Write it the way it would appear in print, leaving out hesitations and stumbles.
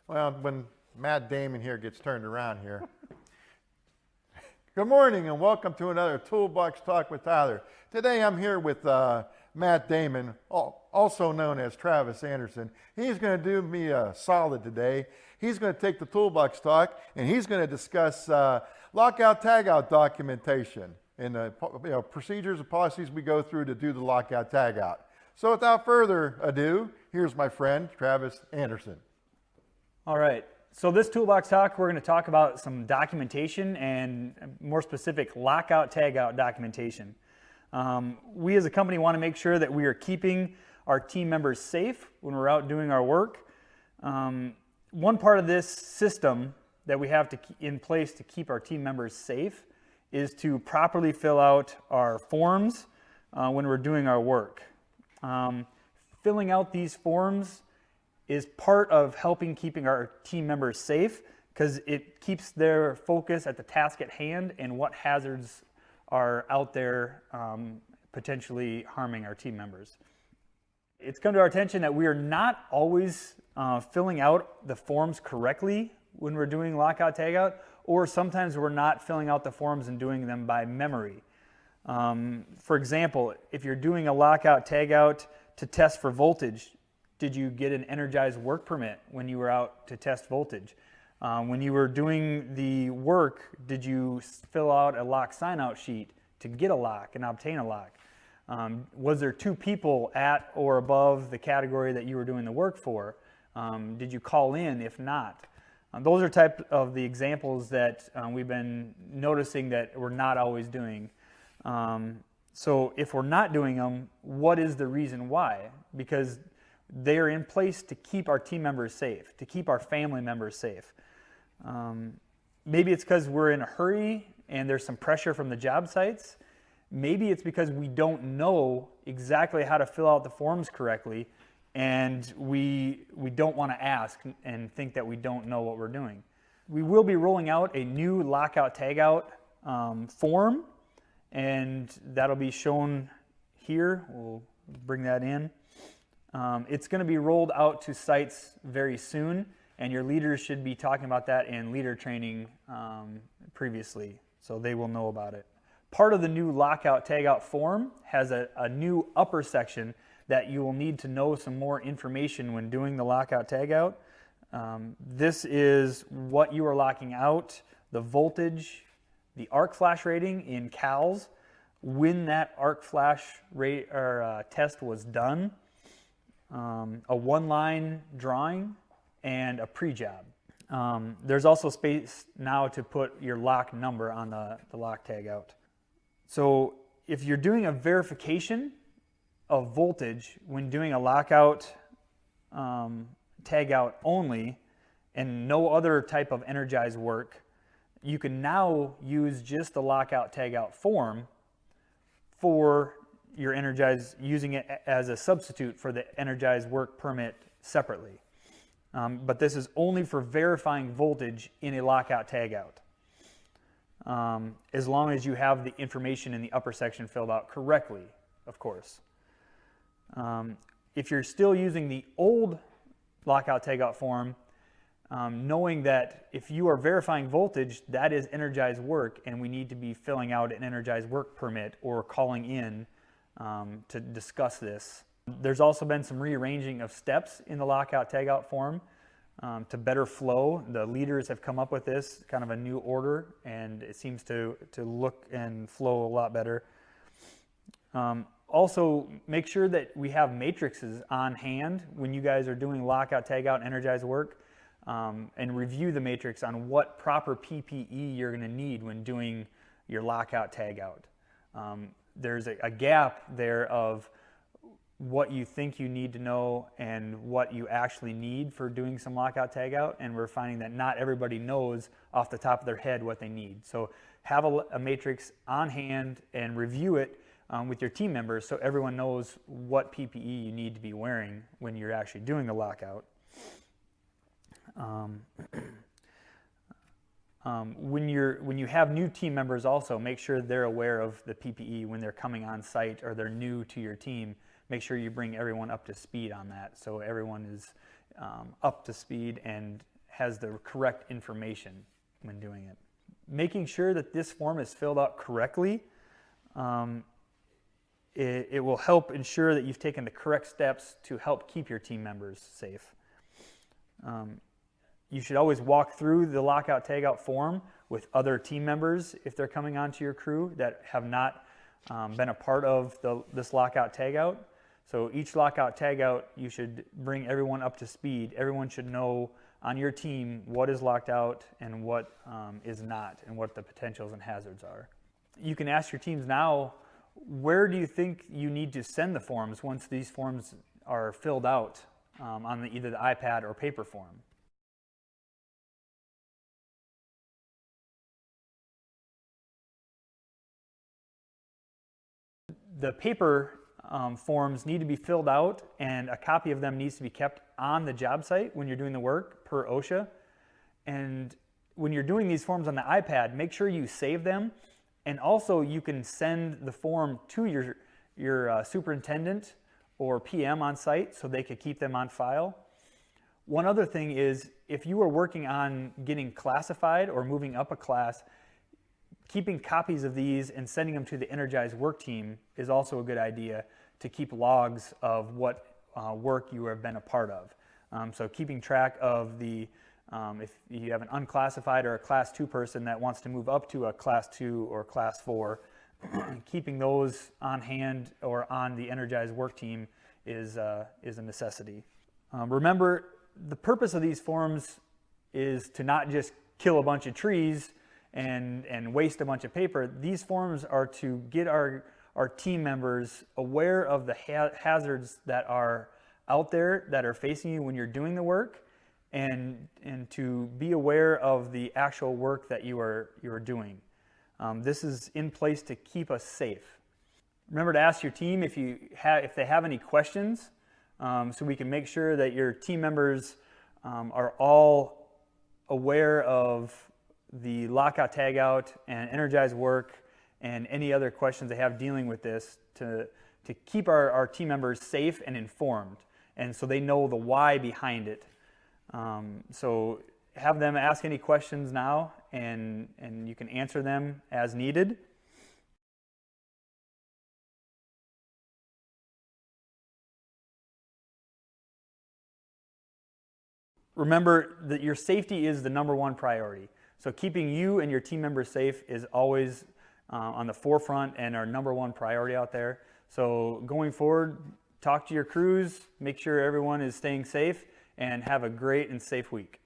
Well, when Matt Damon here gets turned around here. Good morning and welcome to another Toolbox Talk with Tyler. Today I'm here with Matt Damon, also known as Travis Anderson. He's going to do me a solid today. He's going to take the Toolbox Talk and he's going to discuss lockout tagout documentation and the procedures and policies we go through to do the lockout tagout. So without further ado, here's my friend Travis Anderson. All right, so this Toolbox Talk, we're going to talk about some documentation and more specific lockout tagout documentation. We as a company want to make sure that we are keeping our team members safe when we're out doing our work. One part of this system that we have in place to keep our team members safe is to properly fill out our forms when we're doing our work. Filling out these forms is part of helping keeping our team members safe because it keeps their focus at the task at hand and what hazards are out there potentially harming our team members. It's come to our attention that we are not always filling out the forms correctly when we're doing lockout tagout, or sometimes we're not filling out the forms and doing them by memory. For example, if you're doing a lockout tagout to test for voltage, did you get an energized work permit when you were out to test voltage? When you were doing the work, did you fill out a lock sign-out sheet to get a lock and obtain a lock? Was there two people at or above the category that you were doing the work for? Did you call in? If not, those are type of the examples that we've been noticing that we're not always doing. So if we're not doing them, what is the reason why? Because they are in place to keep our team members safe, to keep our family members safe. Maybe it's because we're in a hurry and there's some pressure from the job sites. Maybe it's because we don't know exactly how to fill out the forms correctly and we don't want to ask and think that we don't know what we're doing. We will be rolling out a new lockout tagout form, and that'll be shown here. We'll bring that in. It's going to be rolled out to sites very soon, and your leaders should be talking about that in leader training previously, so they will know about it. Part of the new lockout tagout form has a new upper section that you will need to know some more information when doing the lockout tagout. This is what you are locking out, the voltage, the arc flash rating in cals, when that arc flash test was done, a one-line drawing, and a pre-job. There's also space now to put your lock number on the lock tagout. So if you're doing a verification of voltage when doing a lockout tagout only and no other type of energized work, you can now use just the lockout tagout form for your energized, using it as a substitute for the energized work permit separately. But this is only for verifying voltage in a lockout tagout, as long as you have the information in the upper section filled out correctly, of course. If you're still using the old lockout tagout form, knowing that if you are verifying voltage, that is energized work, and we need to be filling out an energized work permit or calling in to discuss this. There's also been some rearranging of steps in the lockout tagout form to better flow. The leaders have come up with this kind of a new order, and it seems to look and flow a lot better. Also, make sure that we have matrices on hand when you guys are doing lockout tagout energized work, and review the matrix on what proper PPE you're going to need when doing your lockout tagout. There's a gap there of what you think you need to know and what you actually need for doing some lockout tagout, and we're finding that not everybody knows off the top of their head what they need. So have a matrix on hand and review it with your team members so everyone knows what PPE you need to be wearing when you're actually doing the lockout. When you have new team members also, make sure they're aware of the PPE when they're coming on site or they're new to your team. Make sure you bring everyone up to speed on that so everyone is up to speed and has the correct information when doing it. Making sure that this form is filled out correctly, it will help ensure that you've taken the correct steps to help keep your team members safe. You should always walk through the lockout tagout form with other team members if they're coming onto your crew that have not been a part of this lockout tagout. So each lockout tagout, you should bring everyone up to speed. Everyone should know on your team what is locked out and what is not, and what the potentials and hazards are. You can ask your teams now, where do you think you need to send the forms once these forms are filled out on either the iPad or paper form? The paper forms need to be filled out, and a copy of them needs to be kept on the job site when you're doing the work per OSHA. And when you're doing these forms on the iPad, make sure you save them, and also you can send the form to your superintendent or PM on site so they could keep them on file. One other thing is, if you are working on getting classified or moving up a class, keeping copies of these and sending them to the Energized work team is also a good idea to keep logs of what work you have been a part of. So keeping track of if you have an unclassified or a class 2 person that wants to move up to a class 2 or class 4, keeping those on hand or on the Energized work team is a necessity. Remember, the purpose of these forms is to not just kill a bunch of trees and waste a bunch of paper. These forms are to get our team members aware of the hazards that are out there that are facing you when you're doing the work, and to be aware of the actual work that you are doing. This is in place to keep us safe. Remember to ask your team if they have any questions, so we can make sure that your team members are all aware of the lockout tagout and Energized work and any other questions they have dealing with this, to keep our team members safe and informed, and so they know the why behind it. So have them ask any questions now, and you can answer them as needed. Remember that your safety is the #1 priority. So keeping you and your team members safe is always on the forefront and our #1 priority out there. So going forward, talk to your crews, make sure everyone is staying safe, and have a great and safe week.